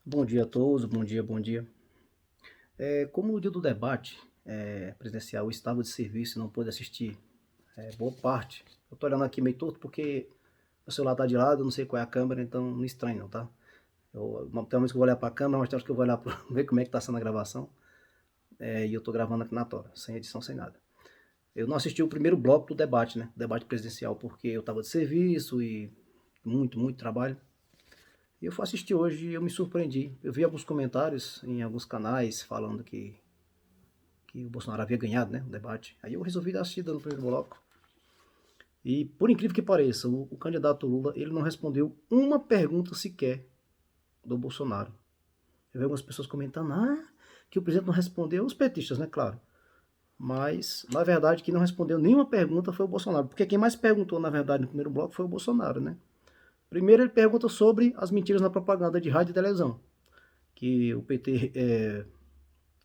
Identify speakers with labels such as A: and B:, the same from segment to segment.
A: Bom dia a todos, bom dia, bom dia. Como no dia do debate presidencial eu estava de serviço e não pude assistir boa parte, eu tô olhando aqui meio torto porque o celular tá de lado, eu não sei qual é a câmera, então não estranho não, tá? Tem uma vez que eu vou olhar para a câmera, mas tem hora que eu vou olhar para ver como é que tá sendo a gravação, e eu tô gravando aqui na tora, sem edição, sem nada. Eu não assisti o primeiro bloco do debate, né? Debate presidencial, porque eu estava de serviço e muito trabalho. E eu fui assistir hoje e eu me surpreendi. Eu vi alguns comentários em alguns canais falando que o Bolsonaro havia ganhado, né, o debate. Aí eu resolvi assistir no primeiro bloco. E por incrível que pareça, o candidato Lula, ele não respondeu uma pergunta sequer do Bolsonaro. Eu vi algumas pessoas comentando, que o presidente não respondeu, os petistas, né, claro. Mas, na verdade, quem não respondeu nenhuma pergunta foi o Bolsonaro. Porque quem mais perguntou, na verdade, no primeiro bloco foi o Bolsonaro, né? Primeiro ele pergunta sobre as mentiras na propaganda de rádio e televisão, que o PT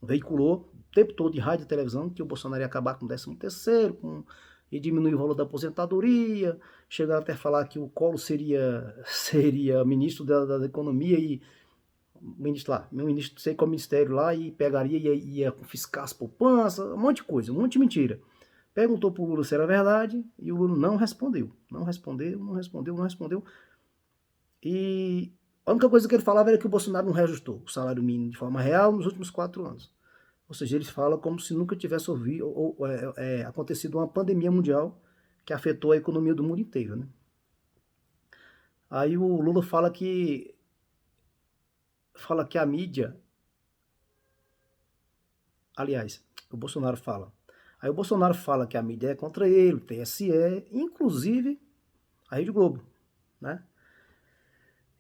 A: veiculou o tempo todo de rádio e televisão que o Bolsonaro ia acabar com o 13º, e diminuir o valor da aposentadoria, chegaram até a falar que o Collor seria ministro da economia e ministro lá, meu ministro, sei qual ministério lá, e pegaria e ia confiscar as poupanças, um monte de coisa, um monte de mentira. Perguntou pro Lula se era verdade e o Lula não respondeu. Não respondeu, não respondeu, não respondeu. E a única coisa que ele falava era que o Bolsonaro não reajustou o salário mínimo de forma real nos últimos 4 anos. Ou seja, eles falam como se nunca tivesse ouvido, acontecido uma pandemia mundial que afetou a economia do mundo inteiro, né? Aí o Lula fala que a mídia, aliás, o Bolsonaro fala. Aí o Bolsonaro fala que a mídia é contra ele, o TSE, inclusive a Rede Globo, né?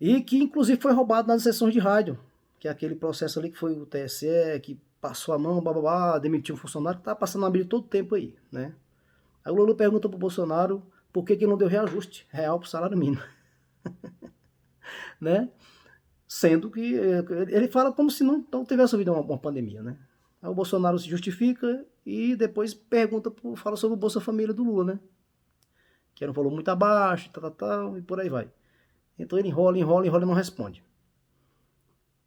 A: E que inclusive foi roubado nas sessões de rádio, que é aquele processo ali que foi o TSE, que passou a mão, bababá, demitiu um funcionário, que tá passando na mídia todo o tempo aí, né? Aí o Lula pergunta pro Bolsonaro por que não deu reajuste real pro salário mínimo, né? Sendo que ele fala como se não tivesse havido uma pandemia, né? Aí o Bolsonaro se justifica e depois fala sobre o Bolsa Família do Lula, né? Que era um valor muito abaixo, tal, e por aí vai. Então ele enrola e não responde.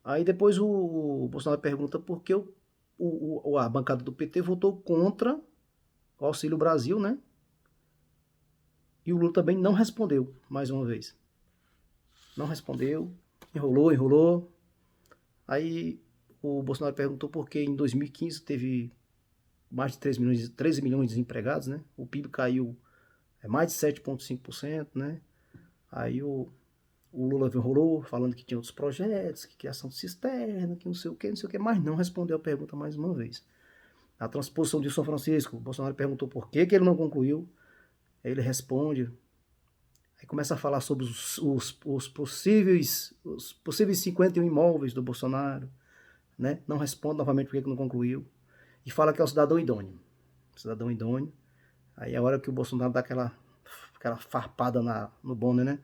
A: Aí depois o Bolsonaro pergunta por que a bancada do PT votou contra o Auxílio Brasil, né? E o Lula também não respondeu, mais uma vez. Não respondeu, enrolou. Aí o Bolsonaro perguntou por que em 2015 teve mais de 13 milhões de desempregados, né? O PIB caiu mais de 7,5%, né? Aí o Lula enrolou, falando que tinha outros projetos, que criação de cisterna, que não sei o que, mas não respondeu a pergunta mais uma vez. A transposição de São Francisco, o Bolsonaro perguntou por que ele não concluiu, aí ele responde, aí começa a falar sobre os possíveis 51 imóveis do Bolsonaro, né? Não responde novamente por que não concluiu, e fala que é o cidadão idôneo. Cidadão idôneo. Aí é a hora que o Bolsonaro dá aquela farpada no Bonner, né?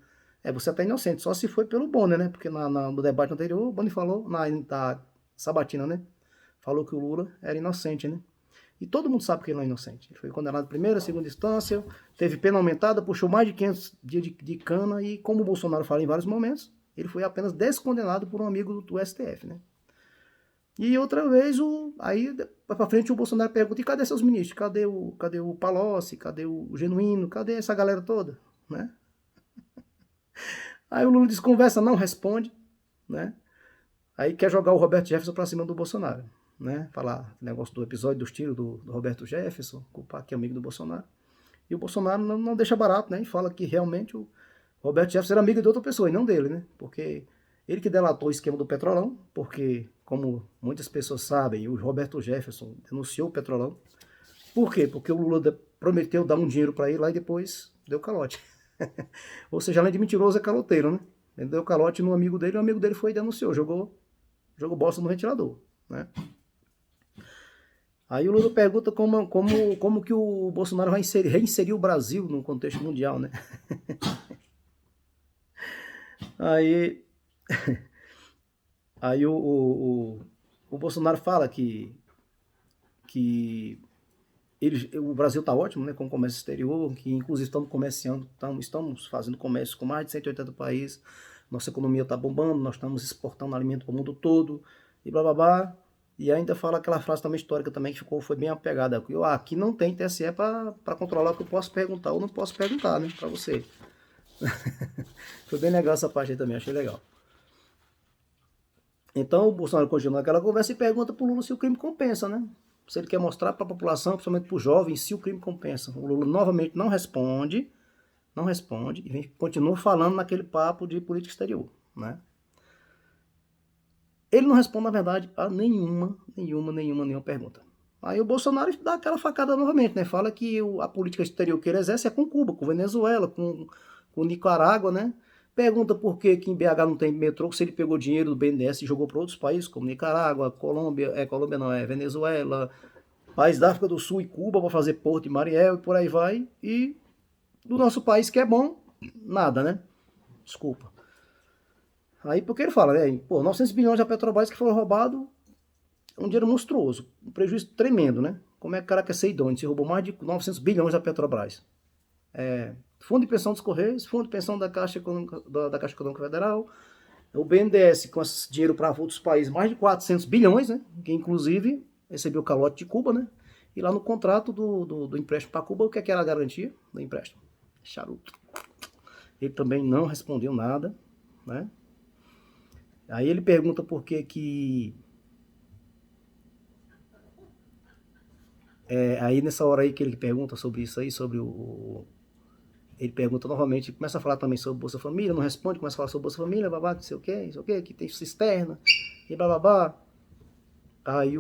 A: Você tá inocente, só se foi pelo Bonner, né? Porque no debate anterior, o Bonner falou, na sabatina, né? Falou que o Lula era inocente, né? E todo mundo sabe que ele não é inocente. Ele foi condenado em primeira, segunda instância, teve pena aumentada, puxou mais de 500 dias de cana e, como o Bolsonaro fala em vários momentos, ele foi apenas descondenado por um amigo do STF, né? E outra vez, aí pra frente o Bolsonaro pergunta, e cadê seus ministros? Cadê o Palocci? Cadê o Genuíno? Cadê essa galera toda? Né? Aí o Lula desconversa, não responde, né? Aí quer jogar o Roberto Jefferson pra cima do Bolsonaro, né? Falar negócio do episódio dos tiros do Roberto Jefferson, culpar que é amigo do Bolsonaro. E o Bolsonaro não deixa barato, né? E fala que realmente o Roberto Jefferson era amigo de outra pessoa e não dele, né? Porque ele que delatou o esquema do Petrolão, porque, como muitas pessoas sabem, o Roberto Jefferson denunciou o Petrolão. Por quê? Porque o Lula prometeu dar um dinheiro para ele lá e depois deu calote. Ou seja, além de mentiroso, é caloteiro, né? Ele deu calote no amigo dele, e o amigo dele foi e denunciou, jogou bosta no ventilador, né? Aí o Lula pergunta como que o Bolsonaro vai reinserir o Brasil no contexto mundial, né? Aí, aí o Bolsonaro fala que o Brasil está ótimo, né, com o comércio exterior, que inclusive estamos comerciando, estamos fazendo comércio com mais de 180 países, nossa economia está bombando, nós estamos exportando alimento para o mundo todo, e blá blá blá. E ainda fala aquela frase também histórica também que foi bem apegada. Aqui não tem TSE para controlar o que eu posso perguntar ou não posso perguntar, né, para você. Foi bem legal essa parte aí também, achei legal. Então o Bolsonaro continua aquela conversa e pergunta para o Lula se o crime compensa, né? Se ele quer mostrar para a população, principalmente para os jovens, se o crime compensa. O Lula novamente não responde e continua falando naquele papo de política exterior, né? Ele não responde, na verdade, a nenhuma pergunta. Aí o Bolsonaro dá aquela facada novamente, né? Fala que a política exterior que ele exerce é com Cuba, com Venezuela, com Nicarágua, né? Pergunta por que em BH não tem metrô, se ele pegou dinheiro do BNDES e jogou para outros países, como Nicarágua, Colômbia não, é Venezuela, país da África do Sul e Cuba para fazer Porto e Mariel e por aí vai. E do nosso país que é bom, nada, né? Desculpa. Aí porque ele fala, né? Pô, 900 bilhões da Petrobras que foram roubados, é um dinheiro monstruoso, um prejuízo tremendo, né? Como é que o cara quer ser idôneo? Se roubou mais de 900 bilhões da Petrobras. Fundo de pensão dos Correios, fundo de pensão da Caixa Econômica Federal, o BNDES com esse dinheiro para outros países, mais de 400 bilhões, né? Que inclusive recebeu o calote de Cuba, né? E lá no contrato do empréstimo para Cuba, o que é que era a garantia do empréstimo? Charuto. Ele também não respondeu nada, né? Aí ele pergunta por que aí nessa hora aí que ele pergunta sobre isso aí, sobre ele pergunta novamente, começa a falar também sobre Bolsa Família, não responde, começa a falar sobre Bolsa Família, babá, não sei o que, que tem cisterna, e babá. Aí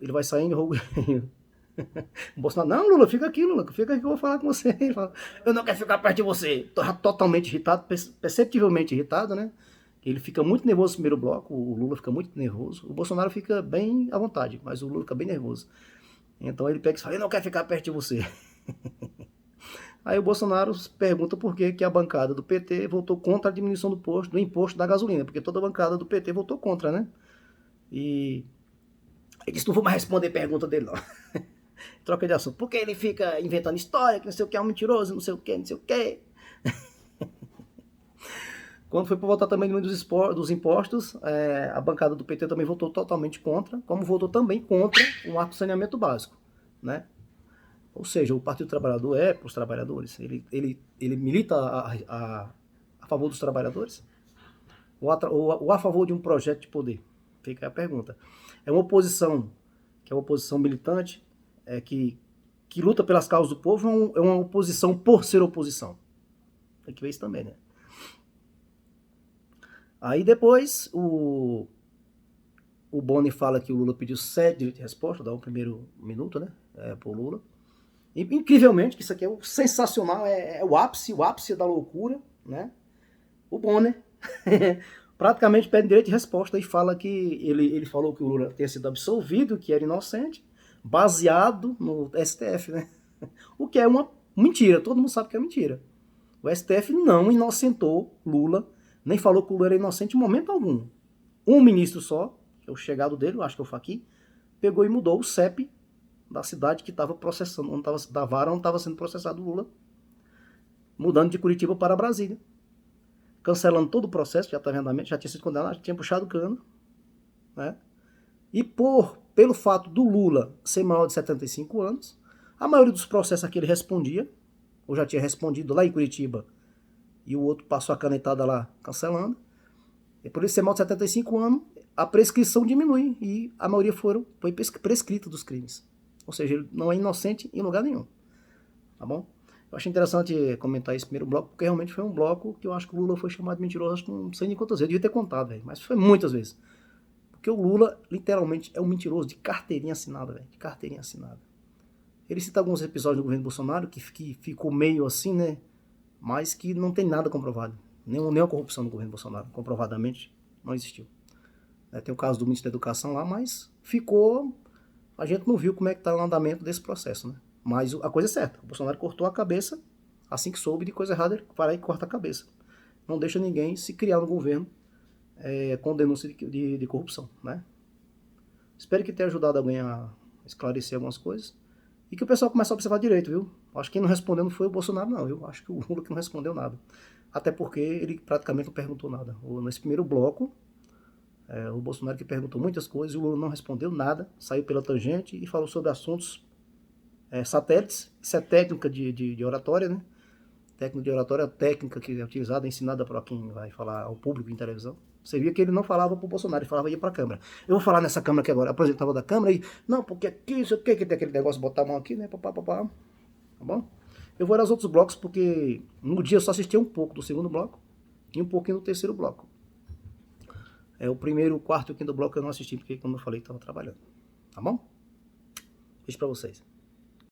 A: ele vai saindo, o Bolsonaro, não, Lula, fica aqui, Lula, fica aqui que eu vou falar com você. Ele fala, eu não quero ficar perto de você. Tô totalmente irritado, perceptivelmente irritado, né? Ele fica muito nervoso no primeiro bloco, o Lula fica muito nervoso, o Bolsonaro fica bem à vontade, mas o Lula fica bem nervoso. Então ele pega e fala, eu não quero ficar perto de você. Aí o Bolsonaro pergunta por que a bancada do PT votou contra a diminuição do imposto da gasolina, porque toda a bancada do PT votou contra, né? E ele disse, não vou mais responder pergunta dele, não. Troca de assunto. Porque ele fica inventando história, que não sei o que, é um mentiroso, não sei o que, não sei o que. Quando foi para votar também no dos impostos, a bancada do PT também votou totalmente contra, como votou também contra o marco do saneamento básico, né? Ou seja, o Partido Trabalhador é para os trabalhadores, ele milita a favor dos trabalhadores ou a favor de um projeto de poder? Fica a pergunta. É uma oposição que é uma oposição militante, que luta pelas causas do povo, é uma oposição por ser oposição. Tem que ver isso também, né? Aí depois o Boni fala que o Lula pediu 7 direitos de resposta, dá o primeiro minuto, né? Pro Lula. E, incrivelmente, que isso aqui é sensacional, é o ápice da loucura, né? O Boni praticamente pede direito de resposta e fala que ele falou que o Lula tinha sido absolvido, que era inocente, baseado no STF, né? O que é uma mentira, todo mundo sabe que é mentira. O STF não inocentou Lula, nem falou que o Lula era inocente em momento algum. Um ministro só, que é o chegado dele, eu acho que é o Fachin, pegou e mudou o CEP da cidade que estava processando, da vara onde estava sendo processado o Lula, mudando de Curitiba para Brasília, cancelando todo o processo, já estava em andamento, já tinha sido condenado, já tinha puxado o cano, né? E pelo fato do Lula ser maior de 75 anos, a maioria dos processos a que ele respondia, ou já tinha respondido lá em Curitiba, e o outro passou a canetada lá cancelando. E por ele ser maior de 75 anos, a prescrição diminui e a maioria foi prescrita dos crimes. Ou seja, ele não é inocente em lugar nenhum. Tá bom? Eu achei interessante comentar esse primeiro bloco, porque realmente foi um bloco que eu acho que o Lula foi chamado de mentiroso, acho que não sei nem quantas vezes, eu devia ter contado, véio, mas foi muitas vezes. Porque o Lula, literalmente, é um mentiroso de carteirinha assinada, velho, de carteirinha assinada. Ele cita alguns episódios do governo Bolsonaro que ficou meio assim, né? Mas que não tem nada comprovado. Nenhuma corrupção no governo Bolsonaro, comprovadamente, não existiu. Tem o caso do ministro da Educação lá, mas ficou... A gente não viu como é que está o andamento desse processo, né? Mas a coisa é certa, o Bolsonaro cortou a cabeça, assim que soube de coisa errada, ele vai lá e corta a cabeça. Não deixa ninguém se criar no governo com denúncia de corrupção, né? Espero que tenha ajudado alguém a esclarecer algumas coisas. E que o pessoal comece a observar direito, viu? Acho que quem não respondeu não foi o Bolsonaro, não, viu? Acho que o Lula que não respondeu nada. até porque ele praticamente não perguntou nada. Nesse primeiro bloco, o Bolsonaro que perguntou muitas coisas, o Lula não respondeu nada, saiu pela tangente e falou sobre assuntos satélites. Isso é técnica de oratória, né? Técnica de oratória é a técnica que é utilizada, ensinada para quem vai falar ao público em televisão. Você via que ele não falava para o Bolsonaro, ele falava ia para a Câmara. Eu vou falar nessa Câmara aqui agora, apresentava da Câmara e, não, porque aqui, isso aqui, que tem aquele negócio de botar a mão aqui, né, papá, tá bom? Eu vou aos outros blocos porque no dia eu só assisti um pouco do segundo bloco e um pouquinho do terceiro bloco. O primeiro, o quarto e o quinto bloco eu não assisti porque, como eu falei, estava trabalhando. Tá bom? Beijo pra vocês.